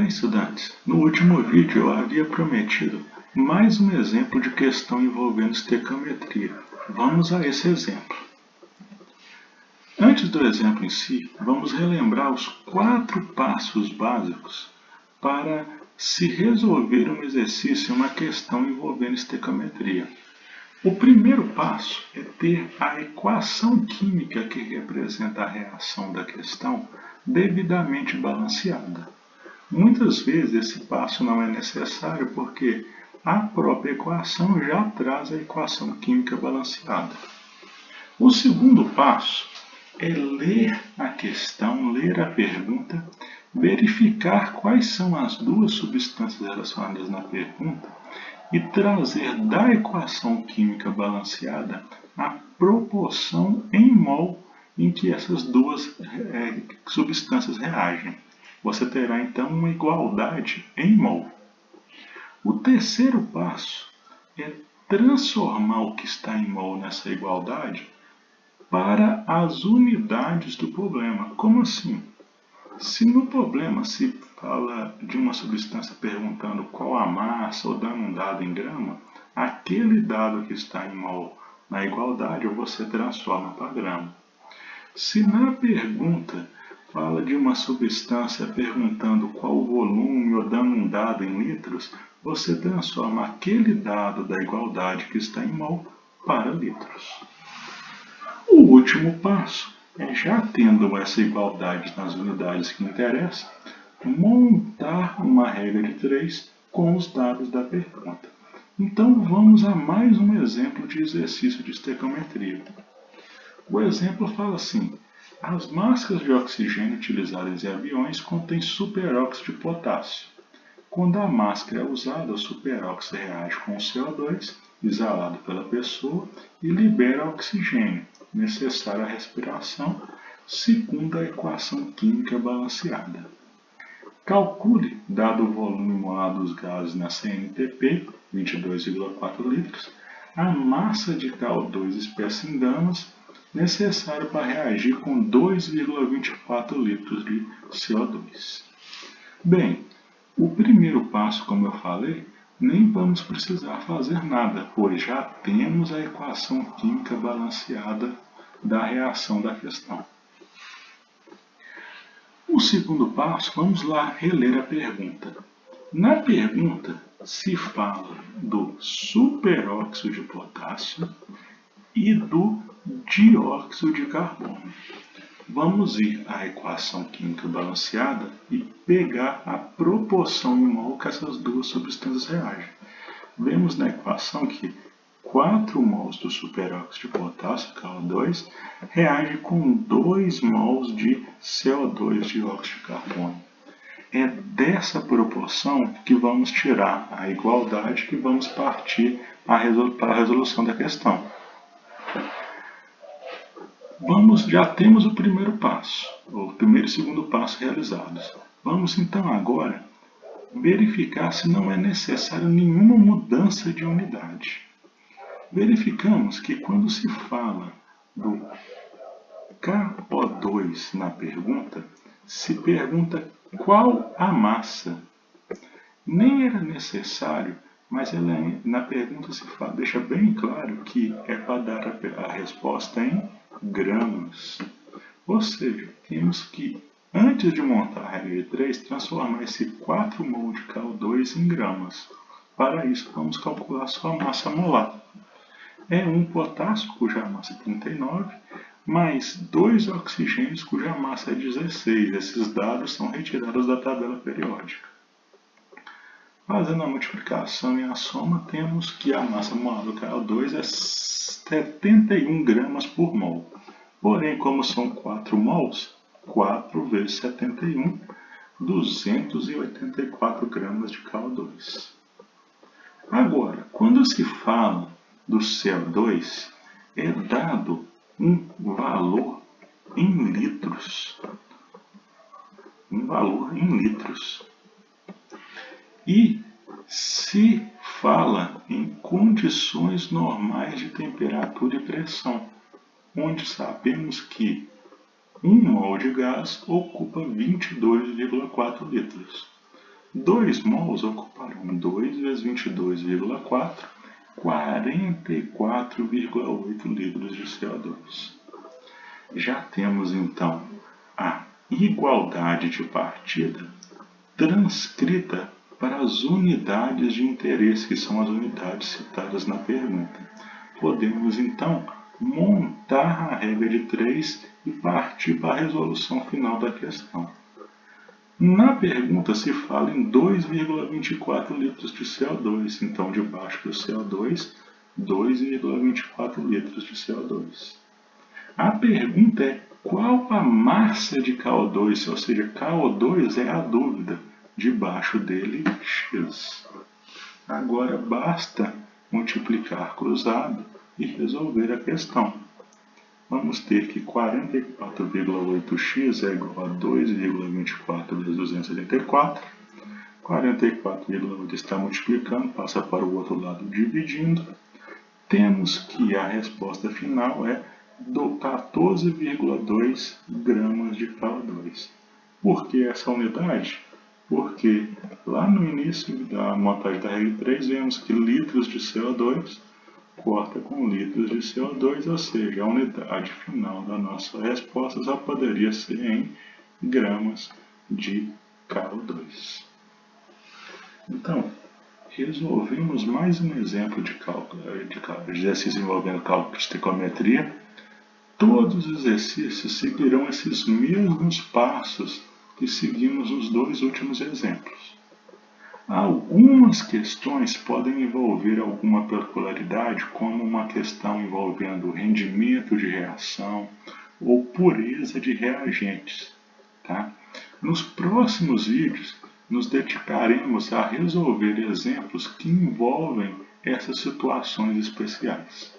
Bem, estudantes, no último vídeo eu havia prometido mais um exemplo de questão envolvendo estequiometria. Vamos a esse exemplo. Antes do exemplo em si, vamos relembrar os 4 passos básicos para se resolver um exercício em uma questão envolvendo estequiometria. O primeiro passo é ter a equação química que representa a reação da questão devidamente balanceada. Muitas vezes esse passo não é necessário porque a própria equação já traz a equação química balanceada. O segundo passo é ler a questão, ler a pergunta, verificar quais são as duas substâncias relacionadas na pergunta e trazer da equação química balanceada a proporção em mol em que essas duas substâncias reagem. Você terá então uma igualdade em mol. O terceiro passo é transformar o que está em mol nessa igualdade para as unidades do problema. Como assim? Se no problema se fala de uma substância perguntando qual a massa ou dando um dado em grama, aquele dado que está em mol na igualdade você transforma para grama. Se na pergunta fala de uma substância perguntando qual o volume ou dando um dado em litros, você transforma aquele dado da igualdade que está em mol para litros. O último passo é, já tendo essa igualdade nas unidades que interessam, montar uma regra de 3 com os dados da pergunta. Então vamos a mais um exemplo de exercício de estequiometria. O exemplo fala assim: as máscaras de oxigênio utilizadas em aviões contêm superóxido de potássio. Quando a máscara é usada, o superóxido reage com o CO2 exalado pela pessoa e libera oxigênio, necessário à respiração, segundo a equação química balanceada. Calcule, dado o volume molar dos gases na CNTP, 22,4 litros, a massa de CO2 espécie em gramas necessário para reagir com 2,24 litros de CO2. Bem, o primeiro passo, como eu falei, nem vamos precisar fazer nada, pois já temos a equação química balanceada da reação da questão. O segundo passo, vamos lá reler a pergunta. Na pergunta se fala do superóxido de potássio e do dióxido de carbono. Vamos ir à equação química balanceada e pegar a proporção em mol que essas duas substâncias reagem. Vemos na equação que 4 mols do superóxido de potássio, CO2, reage com 2 mols de CO2, dióxido de carbono. É dessa proporção que vamos tirar a igualdade que vamos partir para a resolução da questão. Já temos o primeiro passo, o primeiro e segundo passo realizados. Vamos então agora verificar se não é necessário nenhuma mudança de unidade. Verificamos que quando se fala do KO2 na pergunta, se pergunta qual a massa. Nem era necessário, mas na pergunta se fala, deixa bem claro que é para dar a resposta em gramas. Ou seja, temos que, antes de montar a regra de 3, transformar esse 4 mol de CO2 em gramas. Para isso, vamos calcular sua massa molar. É um potássio, cuja massa é 39, mais 2 oxigênios, cuja massa é 16. Esses dados são retirados da tabela periódica. Fazendo a multiplicação e a soma, temos que a massa molar do CO2 é 71 gramas por mol. Porém, como são 4 mols, 4 vezes 71, 284 gramas de CO2. Agora, quando se fala do CO2, é dado um valor em litros. E se fala em condições normais de temperatura e pressão, onde sabemos que 1 mol de gás ocupa 22,4 litros. 2 mols ocuparão 2 vezes 22,4, 44,8 litros de CO2. Já temos então a igualdade de partida transcrita para as unidades de interesse, que são as unidades citadas na pergunta. Podemos então montar a regra de 3 e partir para a resolução final da questão. Na pergunta se fala em 2,24 litros de CO2, então debaixo do CO2, 2,24 litros de CO2. A pergunta é qual a massa de KO2, ou seja, KO2 é a dúvida, debaixo dele X. Agora basta multiplicar cruzado e resolver a questão. Vamos ter que 44,8x é igual a 2,24 vezes 274. 44,8 está multiplicando, passa para o outro lado dividindo. Temos que a resposta final é 14,2 gramas de CO2. Por que essa unidade? Porque lá no início da montagem da regra 3 vemos que litros de CO2 corta com litros de CO2, ou seja, a unidade final da nossa resposta só poderia ser em gramas de CO2. Então, resolvemos mais um exemplo de exercício envolvendo cálculo de estequiometria. Todos os exercícios seguirão esses mesmos passos que seguimos nos dois últimos exemplos. Algumas questões podem envolver alguma peculiaridade, como uma questão envolvendo rendimento de reação ou pureza de reagentes. Tá? Nos próximos vídeos, nos dedicaremos a resolver exemplos que envolvem essas situações especiais.